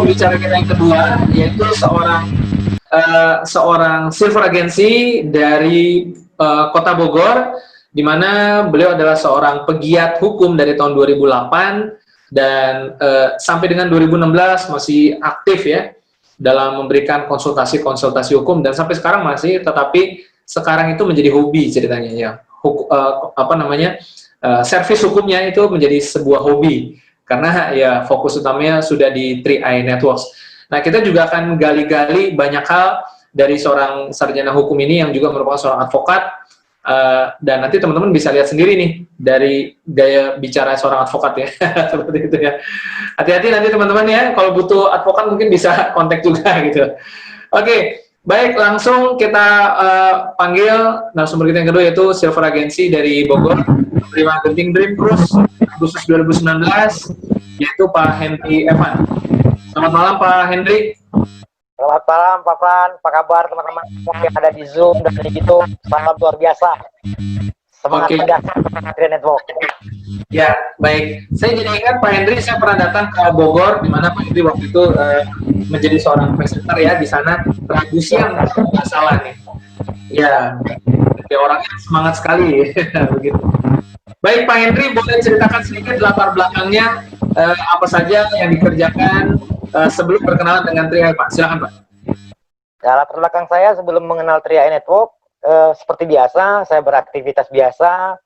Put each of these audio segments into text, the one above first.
pembicara kita yang kedua, yaitu seorang silver agency dari Kota Bogor, di mana beliau adalah seorang pegiat hukum dari tahun 2008 dan sampai dengan 2016 masih aktif ya dalam memberikan konsultasi hukum, dan sampai sekarang masih, tetapi sekarang itu menjadi hobi ceritanya ya. Servis hukumnya itu menjadi sebuah hobi karena ya fokus utamanya sudah di 3i Networks. Nah, kita juga akan gali-gali banyak hal dari seorang sarjana hukum ini yang juga merupakan seorang advokat, dan nanti teman-teman bisa lihat sendiri nih dari gaya bicara seorang advokat ya. Seperti itu ya. Hati-hati nanti teman-teman ya, kalau butuh advokat mungkin bisa kontak juga gitu. Oke, baik, langsung kita panggil narasumber kita yang kedua, yaitu Silver Agency dari Bogor, Prima Genting Dream Cruise Agustus 2019, yaitu Pak Henry Evan. Selamat malam Pak Henry. Selamat malam Pak Fran, apa kabar teman-teman yang ada di Zoom dan di YouTube? Salam luar biasa. Semangat pedas Adrian Network. Ya, baik. Saya jadi ingat Pak Henry, saya pernah datang ke Bogor, di mana Pak Henry waktu itu menjadi seorang presenter ya di sana. Rabu siang, nggak salah nih. Ya, orangnya semangat sekali, begitu. Baik Pak Henry, boleh ceritakan sedikit latar belakangnya, apa saja yang dikerjakan sebelum berkenalan dengan 3i, Pak? Silakan Pak. Ya, latar belakang saya sebelum mengenal 3i Network, seperti biasa, saya beraktivitas biasa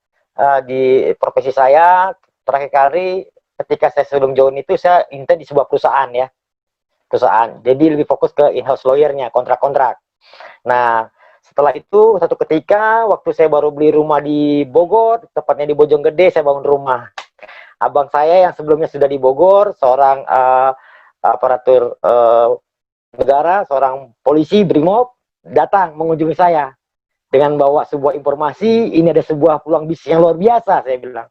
di profesi saya. Terakhir kali ketika saya sebelum join itu saya intern di sebuah perusahaan ya, jadi lebih fokus ke in-house lawyernya, kontrak-kontrak. Nah, setelah itu satu ketika waktu saya baru beli rumah di Bogor, tepatnya di Bojonggede, saya bangun rumah. Abang saya yang sebelumnya sudah di Bogor, seorang aparatur negara, seorang polisi Brimob, datang mengunjungi saya dengan bawa sebuah informasi, ini ada sebuah peluang bisnis yang luar biasa, saya bilang.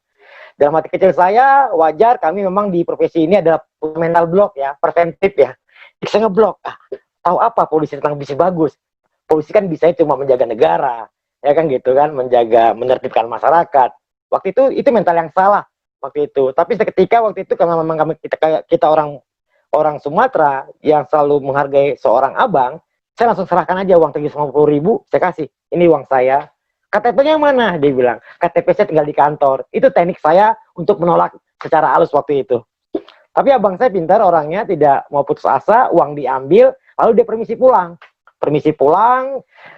Dalam hati kecil saya, wajar, kami memang di profesi ini adalah mental block ya, preventif ya. Saya ngeblok, tahu apa polisi tentang bisnis bagus? Polisi kan bisa cuma menjaga negara, ya kan gitu kan, menertibkan masyarakat. Waktu itu mental yang salah waktu itu. Tapi seketika waktu itu karena memang kita orang Sumatera yang selalu menghargai seorang abang, saya langsung serahkan aja uang 350.000, saya kasih, ini uang saya. KTP-nya mana? Dia bilang, KTP saya tinggal di kantor. Itu teknik saya untuk menolak secara halus waktu itu. Tapi abang saya pintar orangnya, tidak mau putus asa, uang diambil, lalu dia permisi pulang.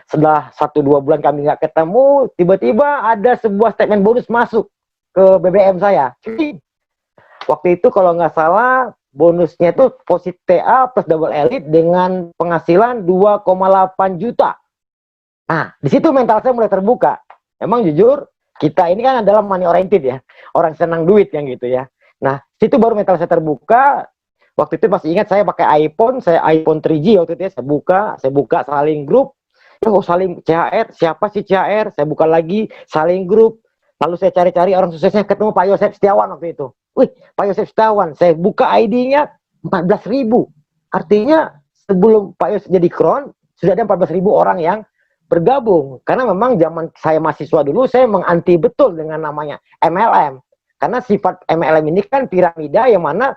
Setelah 1-2 bulan kami nggak ketemu, tiba-tiba ada sebuah statement bonus masuk ke BBM saya. Waktu itu kalau nggak salah, bonusnya itu posit TA plus double elite dengan penghasilan 2,8 juta. Nah, di situ mental saya mulai terbuka. Emang jujur, kita ini kan adalah money oriented ya, orang senang duit yang gitu ya. Nah, situ baru mental saya terbuka. Waktu itu masih ingat saya pakai iPhone 3G waktu itu ya, saya buka saling grup. Saling CHR, siapa sih CHR? Saya buka lagi saling grup. Lalu saya cari-cari orang suksesnya, ketemu Pak Yosef Setiawan waktu itu. Wih, Pak Yosef Setiawan, saya buka ID-nya 14.000. Artinya sebelum Pak Yosef jadi kron, sudah ada 14.000 orang yang bergabung. Karena memang zaman saya mahasiswa dulu, saya menganti betul dengan namanya MLM. Karena sifat MLM ini kan piramida yang mana,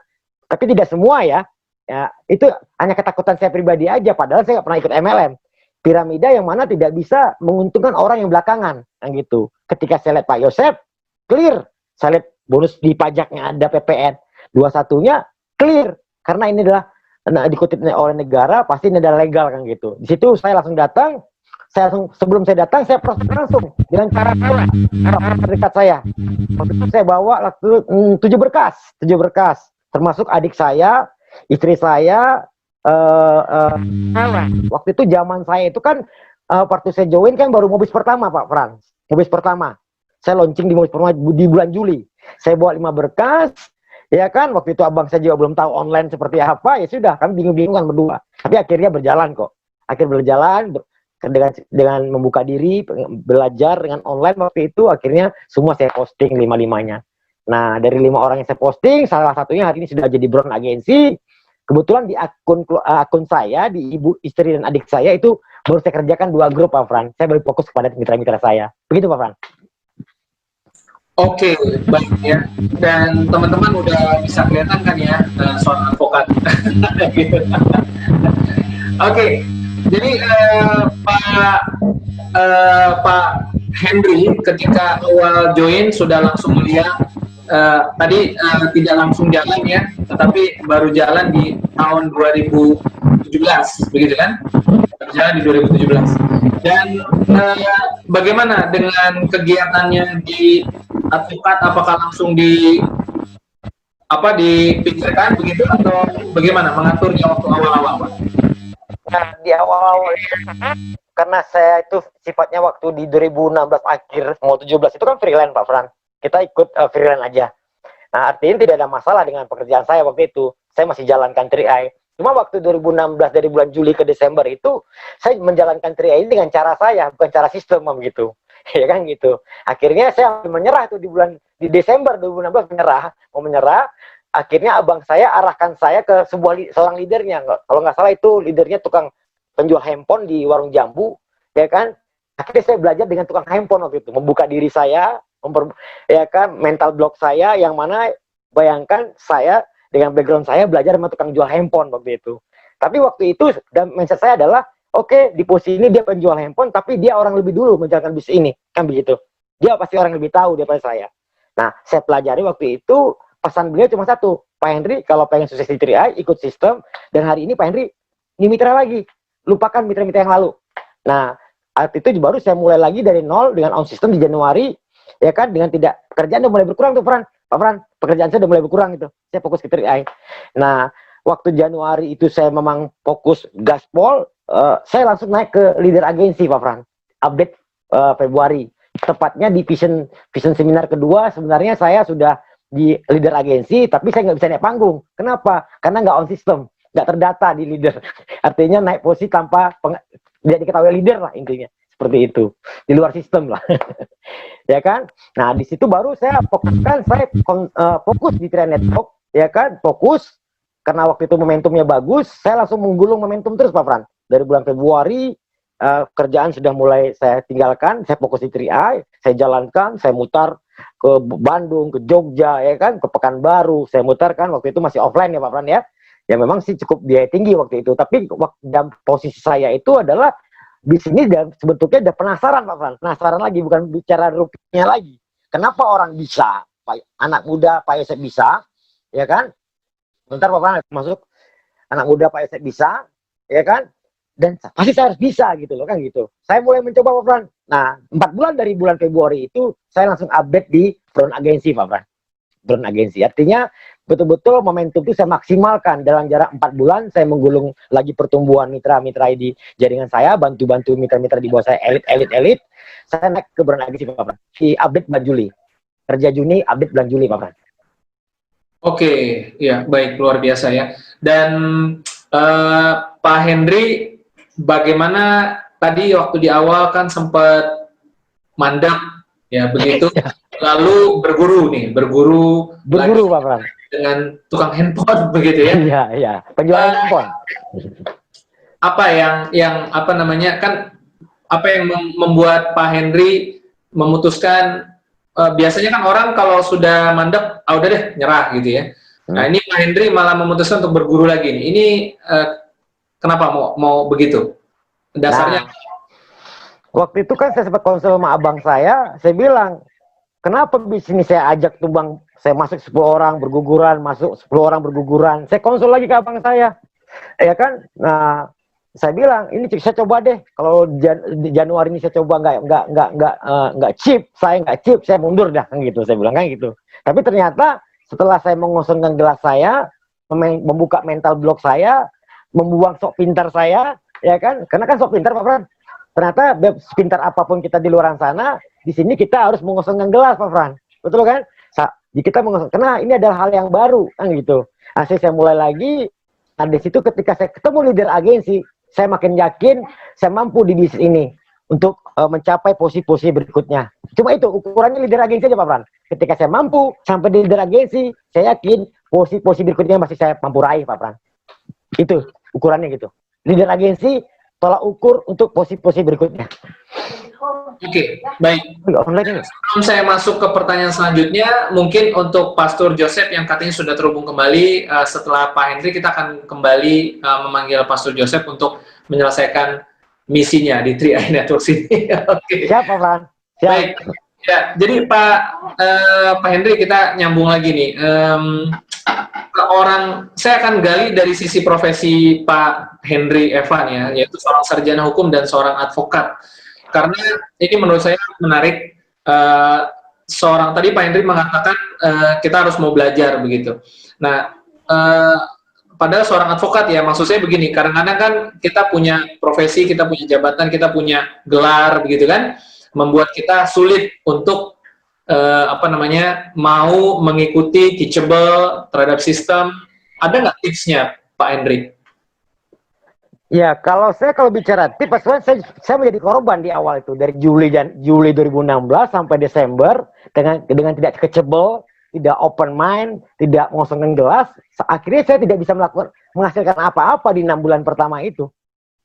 tapi tidak semua ya. Ya, itu hanya ketakutan saya pribadi aja, padahal saya nggak pernah ikut MLM. Piramida yang mana tidak bisa menguntungkan orang yang belakangan, yang gitu. Ketika saya lihat Pak Yosef, clear. Saya lihat bonus di pajaknya ada PPN 21-nya clear. Karena ini adalah dikutip oleh negara, pasti ini adalah legal kan gitu. Di situ saya langsung datang. Sebelum saya datang, saya proses langsung dengan cara orang terdekat saya. Waktu itu saya bawa 7 berkas, termasuk adik saya, istri saya. Waktu itu zaman saya itu kan waktu saya join kan baru Mobis pertama Pak Frans, Mobis pertama. Saya launching di Mobis pertama di bulan Juli. Saya bawa 5 berkas, ya kan. Waktu itu abang saya juga belum tahu online seperti apa, ya sudah kami bingung-bingung kan berdua. Tapi akhirnya berjalan kok. Dengan membuka diri, belajar dengan online waktu itu, akhirnya semua saya posting 5-5-nya. Nah, dari 5 orang yang saya posting, salah satunya hari ini sudah jadi brand agensi. Kebetulan di akun saya, di ibu, istri, dan adik saya itu baru saya kerjakan 2 grup Pak Fran. Saya baru fokus kepada mitra-mitra saya. Begitu Pak Fran. Oke, baik ya. Dan teman-teman udah bisa kelihatan kan ya, seorang advokat advokat. Gitu. Oke, jadi Pak Henry ketika awal join sudah langsung melihat tadi tidak langsung jalan ya, tetapi baru jalan di tahun 2017, begitu kan? Berjalan di 2017. Dan bagaimana dengan kegiatannya di advokat? Apakah langsung dipikirkan begitu atau bagaimana mengaturnya waktu awal-awal, Pak? Nah, di awal-awal karena saya itu sifatnya waktu di 2016 akhir mau 17 itu kan freelance Pak Fran. Kita ikut freelance aja. Nah, artinya tidak ada masalah dengan pekerjaan saya waktu itu. Saya masih jalankan 3i. Cuma waktu 2016 dari bulan Juli ke Desember itu saya menjalankan 3i ini dengan cara saya, bukan cara sistem begitu. Ya kan gitu. Akhirnya saya menyerah tuh di Desember 2016 mau menyerah. Akhirnya abang saya arahkan saya ke seorang leadernya. Kalau nggak salah itu leadernya tukang penjual handphone di warung jambu, ya kan. Akhirnya saya belajar dengan tukang handphone waktu itu, membuka diri saya, ya kan, mental block saya, yang mana bayangkan saya dengan background saya belajar sama tukang jual handphone waktu itu. Tapi waktu itu dan mindset saya adalah, oke, di posisi ini dia penjual handphone, tapi dia orang lebih dulu menjalankan bisnis ini, kan begitu. Dia pasti orang lebih tahu daripada saya. Nah, saya pelajari waktu itu. Pesan beliau cuma satu, Pak Henry, kalau pengen sukses di 3i, ikut sistem, dan hari ini Pak Henry, ini mitra lagi, lupakan mitra-mitra yang lalu. Nah, arti itu baru saya mulai lagi dari nol dengan on system di Januari, ya kan, dengan tidak, pekerjaan udah mulai berkurang tuh, Pak Fran, pekerjaan saya udah mulai berkurang gitu, saya fokus ke 3i. Nah, waktu Januari itu saya memang fokus gaspol, saya langsung naik ke leader agensi, Pak Fran, update Februari, tepatnya di vision seminar kedua, sebenarnya saya sudah di leader agensi, tapi saya nggak bisa naik panggung. Kenapa? Karena nggak on system, nggak terdata di leader. Artinya naik posisi tanpa tidak diketahui leader lah intinya. Seperti itu. Di luar sistem lah. Ya kan? Nah, di situ baru saya fokuskan, fokus di 3i Network, ya kan? Fokus, karena waktu itu momentumnya bagus, saya langsung menggulung momentum terus, Pak Fran. Dari bulan Februari, kerjaan sudah mulai saya tinggalkan, saya fokus di 3i, saya jalankan, saya mutar ke Bandung, ke Jogja, ya kan, ke Pekanbaru, saya mutar kan, waktu itu masih offline ya Pak Fran ya. Ya memang sih cukup biaya tinggi waktu itu, tapi dalam posisi saya itu adalah di sini dan sebetulnya udah penasaran Pak Fran, penasaran lagi, bukan bicara rupiahnya lagi. Kenapa orang bisa, anak muda Pak Yosep bisa, ya kan? Bentar Pak Fran masuk, anak muda Pak Yosep bisa, ya kan? Dan pasti saya harus bisa gitu loh kan gitu. Saya mulai mencoba Pak Fran. Nah, 4 bulan dari bulan Februari itu saya langsung update di front agensi Pak Fran. Front agensi. Artinya betul-betul momentum itu saya maksimalkan dalam jarak 4 bulan saya menggulung lagi pertumbuhan mitra-mitra di jaringan saya, bantu-bantu mitra-mitra di bawah saya elit. Saya naik ke front agensi Pak Fran. Di update bulan Juli. Kerja Juni, update bulan Juli Pak Fran. Oke, ya baik, luar biasa ya. Dan Pak Henry, bagaimana tadi waktu di awal kan sempat mandek ya begitu, lalu berguru Pak Fran dengan tukang handphone begitu ya? Iya, penjualan handphone. Apa yang apa namanya kan? Apa yang membuat Pak Henry memutuskan? Biasanya kan orang kalau sudah mandek, udah deh nyerah gitu ya. Nah ini Pak Henry malah memutuskan untuk berguru lagi nih. Ini kenapa mau begitu? Dasarnya? Nah, waktu itu kan saya sempat konsul sama abang saya bilang, kenapa bisnis saya ajak tuh bang, saya masuk 10 orang berguguran, saya konsul lagi ke abang saya, ya kan. Nah, saya bilang, ini saya coba deh, kalau Januari ini saya coba nggak chip, saya mundur dah, kan gitu, saya bilang kan gitu. Tapi ternyata setelah saya mengosongkan gelas saya, membuka mental block saya, membuang sok pintar saya, ya kan, karena kan sok pintar Pak Fran. Ternyata sepintar apapun kita di luar sana, di sini kita harus mengosongkan gelas Pak Fran, betul kan? Kita mengosong, karena ini adalah hal yang baru kan gitu. Nah, saya mulai lagi. Nah, di situ ketika saya ketemu leader agensi, saya makin yakin saya mampu di bisnis ini untuk mencapai posisi-posisi berikutnya. Cuma itu ukurannya leader agensi aja Pak Fran. Ketika saya mampu sampai di leader agensi, saya yakin posisi-posisi berikutnya masih saya mampu raih Pak Fran. Itu ukurannya gitu. Leader agensi tolak ukur untuk posisi-posisi berikutnya. Oke, baik. Online ini. Sebelum saya masuk ke pertanyaan selanjutnya, mungkin untuk Pastor Joseph yang katanya sudah terhubung kembali, setelah Pak Henry kita akan kembali memanggil Pastor Joseph untuk menyelesaikan misinya di 3i Networks ini. Oke. Siap, Pak Fran. Siap. Baik. Ya, jadi Pak Henry kita nyambung lagi nih. Saya akan gali dari sisi profesi Pak Henry Evan ya, yaitu seorang sarjana hukum dan seorang advokat. Karena ini menurut saya menarik. Tadi Pak Henry mengatakan kita harus mau belajar begitu. Nah, padahal seorang advokat ya, maksud saya begini, kadang-kadang kan kita punya profesi, kita punya jabatan, kita punya gelar begitu kan, membuat kita sulit untuk mau mengikuti teachable terhadap sistem. Ada nggak tipsnya Pak Henry? Ya, kalau bicara tips, saya menjadi korban di awal itu dari Juli 2016 sampai Desember dengan tidak teachable, tidak open mind, tidak mengosongkan gelas. Akhirnya saya tidak bisa menghasilkan apa-apa di 6 bulan pertama itu.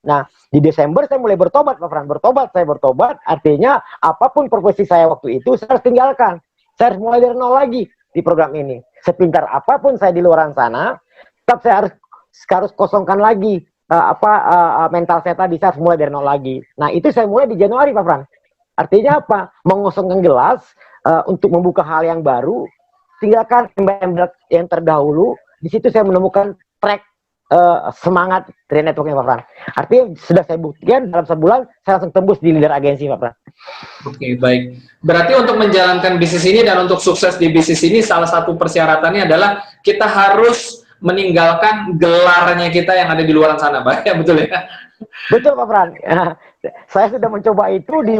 Nah, di Desember saya mulai bertobat, Pak Fran. Saya bertobat, artinya apapun profesi saya waktu itu, saya harus tinggalkan. Saya harus mulai dari nol lagi di program ini. Sepintar apapun saya di luar sana, tetap saya harus kosongkan lagi mental saya tadi, saya harus mulai dari nol lagi. Nah, itu saya mulai di Januari, Pak Fran. Artinya apa? Mengosongkan gelas untuk membuka hal yang baru, tinggalkan yang terdahulu. Di situ saya menemukan track semangat 3i Network-nya, Pak Fran. Artinya sudah saya buktikan dalam sebulan saya langsung tembus di leader agensi, Pak Fran. Oke, baik. Berarti untuk menjalankan bisnis ini dan untuk sukses di bisnis ini, salah satu persyaratannya adalah kita harus meninggalkan gelarnya kita yang ada di luar sana, Pak. Ya, betul ya? Betul, Pak Fran. Saya sudah mencoba itu di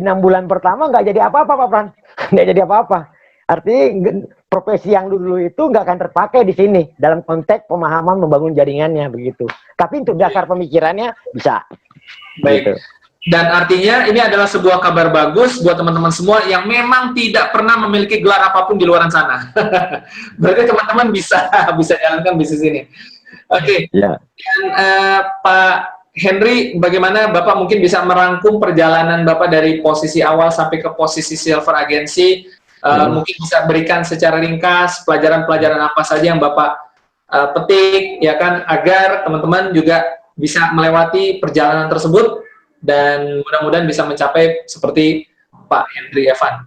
6 bulan pertama, nggak jadi apa-apa, Pak Fran. Nggak jadi apa-apa. Artinya profesi yang dulu itu nggak akan terpakai di sini dalam konteks pemahaman membangun jaringannya begitu. Tapi untuk dasar pemikirannya bisa. Baik. Gitu. Dan artinya ini adalah sebuah kabar bagus buat teman-teman semua yang memang tidak pernah memiliki gelar apapun di luar sana. Berarti teman-teman bisa jalankan bisnis ini. Oke. Ya. Dan Pak Henry, bagaimana Bapak mungkin bisa merangkum perjalanan Bapak dari posisi awal sampai ke posisi silver agensi? Mungkin bisa berikan secara ringkas pelajaran-pelajaran apa saja yang Bapak petik, ya kan, agar teman-teman juga bisa melewati perjalanan tersebut dan mudah-mudahan bisa mencapai seperti Pak Henry Evan.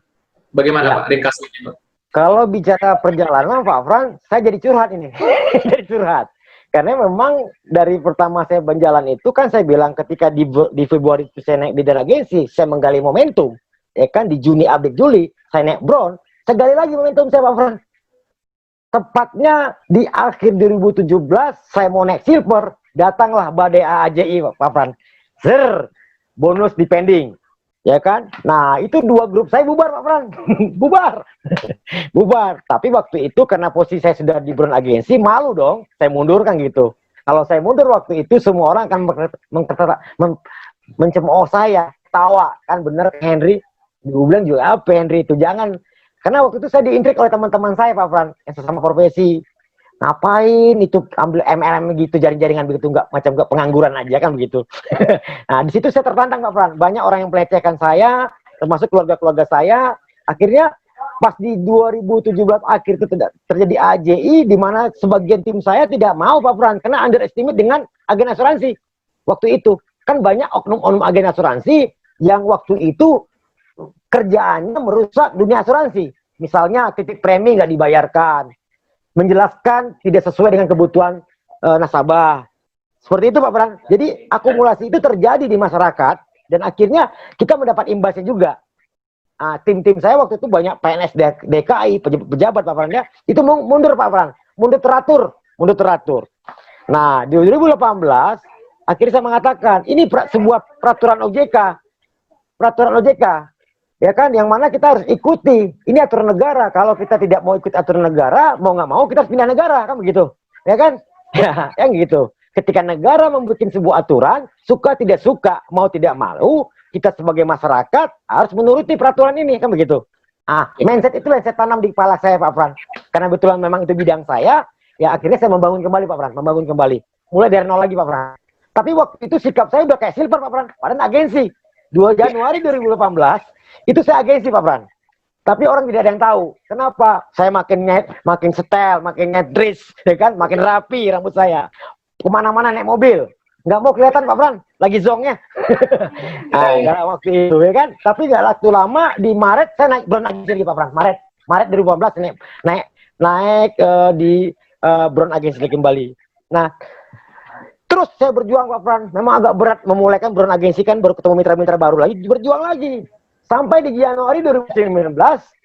Bagaimana, ya, Pak, ringkasnya, Pak? Kalau bicara perjalanan, Pak Fran, saya jadi curhat ini. Jadi curhat. Karena memang dari pertama saya berjalan itu kan saya bilang ketika di Februari itu saya naik di agensi, saya menggali momentum. Ya kan, di Juni, update Juli, saya naik brown, saya gali lagi momentum saya, Pak Fran. Tepatnya di akhir 2017, saya mau naik silver, datanglah badai AAJI, Pak Fran. Bonus depending, ya kan? Nah, itu 2 grup saya bubar, Pak Fran. Bubar. Tapi waktu itu karena posisi saya sudah di brown agensi, malu dong, saya mundur kan gitu. Kalau saya mundur waktu itu, semua orang akan mencemooh saya, tawa, kan bener Henry. Gue bilang juga apa Henry itu, jangan. Karena waktu itu saya diintrik oleh teman-teman saya, Pak Fran, yang sesama profesi. Ngapain itu ambil MLM gitu, jaring-jaringan begitu, nggak pengangguran aja kan begitu. Nah, di situ saya tertantang, Pak Fran. Banyak orang yang melecehkan saya, termasuk keluarga-keluarga saya. Akhirnya pas di 2017 akhir itu terjadi AJI, di mana sebagian tim saya tidak mau, Pak Fran, karena underestimate dengan agen asuransi. Waktu itu kan banyak oknum-oknum agen asuransi yang waktu itu kerjaannya merusak dunia asuransi. Misalnya titik premi nggak dibayarkan, menjelaskan tidak sesuai dengan kebutuhan nasabah. Seperti itu, Pak Fran. Jadi akumulasi itu terjadi di masyarakat dan akhirnya kita mendapat imbasnya juga. Tim-tim saya waktu itu banyak PNS DKI, pejabat, Pak Fran, ya, itu mundur, Pak Fran. Mundur teratur. Nah, di 2018 akhirnya saya mengatakan ini sebuah peraturan OJK. Ya kan, yang mana kita harus ikuti. Ini aturan negara. Kalau kita tidak mau ikut aturan negara, mau nggak mau kita harus pindah negara, kan begitu. Ya kan? Ya, yang gitu. Ketika negara membuat sebuah aturan, suka tidak suka, mau tidak mau, kita sebagai masyarakat harus menuruti peraturan ini, kan begitu. Mindset itu yang saya tanam di kepala saya, Pak Fran. Karena betulan memang itu bidang saya, ya akhirnya saya membangun kembali, Pak Fran. Membangun kembali. Mulai dari nol lagi, Pak Fran. Tapi waktu itu sikap saya udah kayak silver, Pak Fran. Padahal agensi. 2 Januari 2018 itu saya agensi Pak Pran. Tapi orang tidak ada yang tahu. Kenapa? Saya makin setel, makin ngedress, ya kan? Makin rapi rambut saya. Kemana-mana naik mobil. Nggak mau kelihatan Pak Pran, lagi zongnya. Karena waktu itu, ya kan? Tapi nggak waktu lama, di Maret saya naik brand agensi lagi Pak Pran. Maret 2018 naik di brand agensi lagi kembali. Nah, terus saya berjuang Pak Pran. Memang agak berat memulaikan brand agensi kan, baru ketemu mitra-mitra baru lagi, berjuang lagi. Sampai di Januari 2019,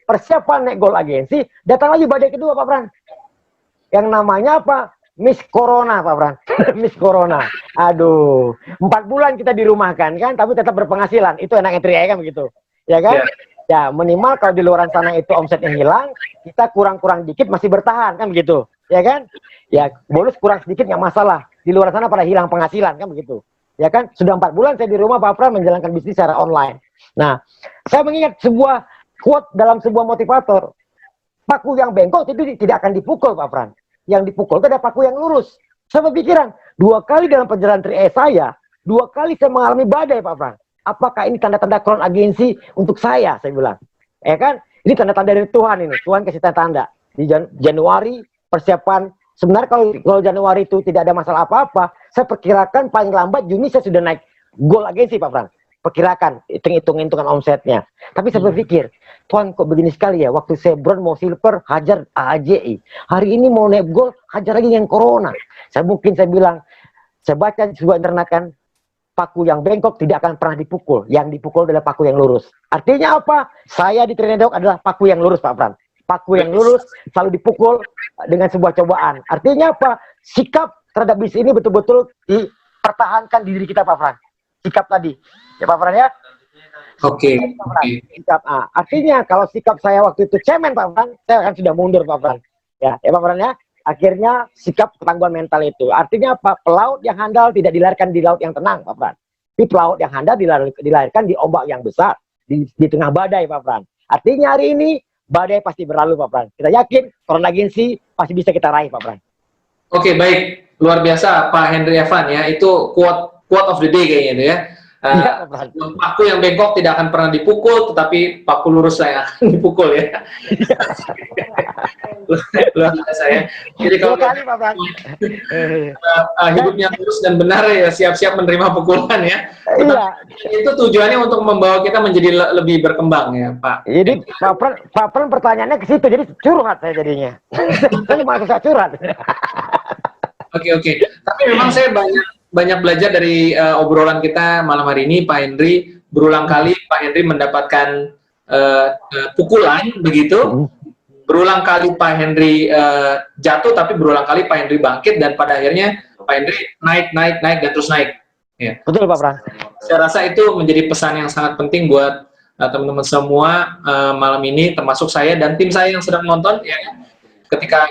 persiapan naik Gold Agensi, datang lagi badai kedua Pak Pran. Yang namanya apa? Miss Corona Pak Pran. Miss Corona. Aduh, 4 bulan kita dirumahkan kan, tapi tetap berpenghasilan. Itu enaknya Tri kan begitu. Ya kan? Ya, minimal kalau di luar sana itu omsetnya hilang, kita kurang-kurang dikit masih bertahan kan begitu. Ya kan? Ya, bonus kurang sedikit nggak masalah. Di luar sana pada hilang penghasilan kan begitu. Ya kan? Sudah 4 bulan saya di rumah Pak Pran menjalankan bisnis secara online. Nah, saya mengingat sebuah quote dalam sebuah motivator. Paku yang bengkok itu tidak akan dipukul Pak Pran. Yang dipukul itu ada paku yang lurus. Saya berpikiran, 2 kali dalam perjalanan saya, 2 kali saya mengalami badai Pak Pran. Apakah ini tanda-tanda Crown Agensi untuk saya bilang. Ya kan? Ini tanda-tanda dari Tuhan ini. Tuhan kasih tanda-tanda. Di Januari persiapan. Sebenarnya kalau Januari itu tidak ada masalah apa-apa, saya perkirakan paling lambat Juni saya sudah naik Gold Agensi Pak Pran. Perkirakan, hitungan omsetnya. Tapi saya berpikir, Tuhan kok begini sekali ya, waktu saya bronze mau silver, hajar AJI. Hari ini mau naik gold, hajar lagi yang corona. Saya bilang, saya baca di sebuah internet kan, paku yang bengkok tidak akan pernah dipukul. Yang dipukul adalah paku yang lurus. Artinya apa? Saya di Trinidad adalah paku yang lurus Pak Pran. Paku yang lurus selalu dipukul dengan sebuah cobaan. Artinya apa? Sikap terhadap bisnis ini betul-betul dipertahankan di diri kita Pak Pran. Sikap tadi. Ya Pak Pran ya? Oke. Sikap A. Artinya kalau sikap saya waktu itu cemen Pak Pran, saya akan sudah mundur Pak Pran. Ya Pak Pran ya? Akhirnya sikap ketangguhan mental itu. Artinya apa? Pelaut yang handal tidak dilahirkan di laut yang tenang Pak Pran. Tapi pelaut yang handal dilahirkan di ombak yang besar. Di tengah badai Pak Pran. Artinya hari ini badai pasti berlalu Pak Pran. Kita yakin Crown Agensi pasti bisa kita raih Pak Pran. Oke, baik. Luar biasa Pak Henry Evan ya. Itu quote of the day kayaknya itu ya. Paku yang bengkok tidak akan pernah dipukul, tetapi paku lurus yang akan dipukul ya. Luar biasa ya. Jadi kalau hidupnya lurus dan benar ya, siap-siap menerima pukulan ya. Itu tujuannya untuk membawa kita menjadi lebih berkembang ya Pak. Jadi Pak Pran pertanyaannya ke situ, jadi curhat saya jadinya. Saya cuma susah curhat. Oke. Tapi memang saya banyak belajar dari obrolan kita malam hari ini, Pak Henry. Berulang kali Pak Henry mendapatkan pukulan, begitu. Berulang kali Pak Henry jatuh, tapi berulang kali Pak Henry bangkit, dan pada akhirnya Pak Henry naik, dan terus naik. Ya. Betul Pak Pran. Saya rasa itu menjadi pesan yang sangat penting buat teman-teman semua malam ini, termasuk saya dan tim saya yang sedang nonton. Ya, ketika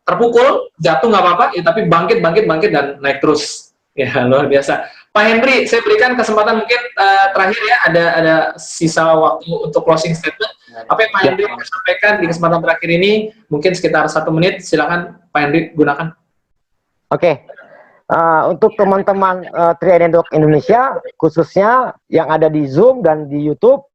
terpukul, jatuh nggak apa-apa, ya, tapi bangkit dan naik terus. Ya, luar biasa. Pak Henry, saya berikan kesempatan mungkin terakhir ya, ada sisa waktu untuk closing statement. Apa yang Pak Henry mau sampaikan di kesempatan terakhir ini, mungkin sekitar 1 menit, silakan Pak Henry gunakan. Oke. Untuk teman-teman Trinidad Indonesia, khususnya yang ada di Zoom dan di YouTube,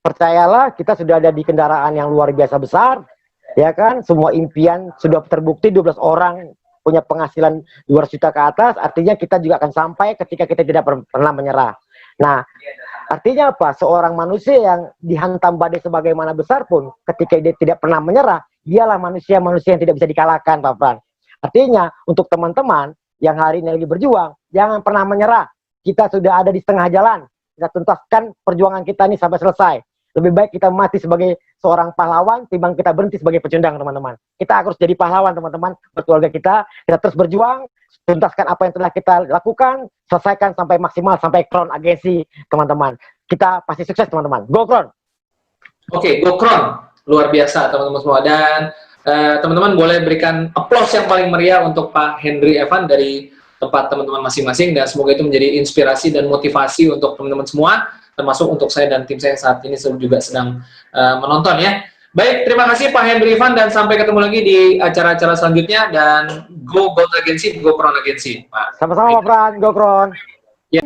percayalah kita sudah ada di kendaraan yang luar biasa besar. Ya kan, semua impian sudah terbukti, 12 orang punya penghasilan 200 juta ke atas, artinya kita juga akan sampai ketika kita tidak pernah menyerah. Nah, artinya apa? Seorang manusia yang dihantam badai sebagaimana besar pun, ketika dia tidak pernah menyerah, dialah manusia yang tidak bisa dikalahkan, Pak Pran. Artinya, untuk teman-teman yang hari ini lagi berjuang, jangan pernah menyerah. Kita sudah ada di setengah jalan. Kita tuntaskan perjuangan kita ini sampai selesai. Lebih baik kita mati sebagai seorang pahlawan, timbang kita berhenti sebagai pecundang, teman-teman. Kita harus jadi pahlawan, teman-teman, buat keluarga kita. Kita terus berjuang, tuntaskan apa yang telah kita lakukan, selesaikan sampai maksimal, sampai Crown Agensi, teman-teman. Kita pasti sukses, teman-teman. Go Crown! Oke, Go Crown. Luar biasa, teman-teman semua. Dan teman-teman boleh berikan aplaus yang paling meriah untuk Pak Henry Evan dari tempat teman-teman masing-masing, dan semoga itu menjadi inspirasi dan motivasi untuk teman-teman semua, termasuk untuk saya dan tim saya saat ini juga sedang menonton ya. Baik, terima kasih Pak Henry Evan, dan sampai ketemu lagi di acara-acara selanjutnya, dan Go Gold Agency, Go Crown Agency. Sama-sama Pak Pran, Go Crown. Ya.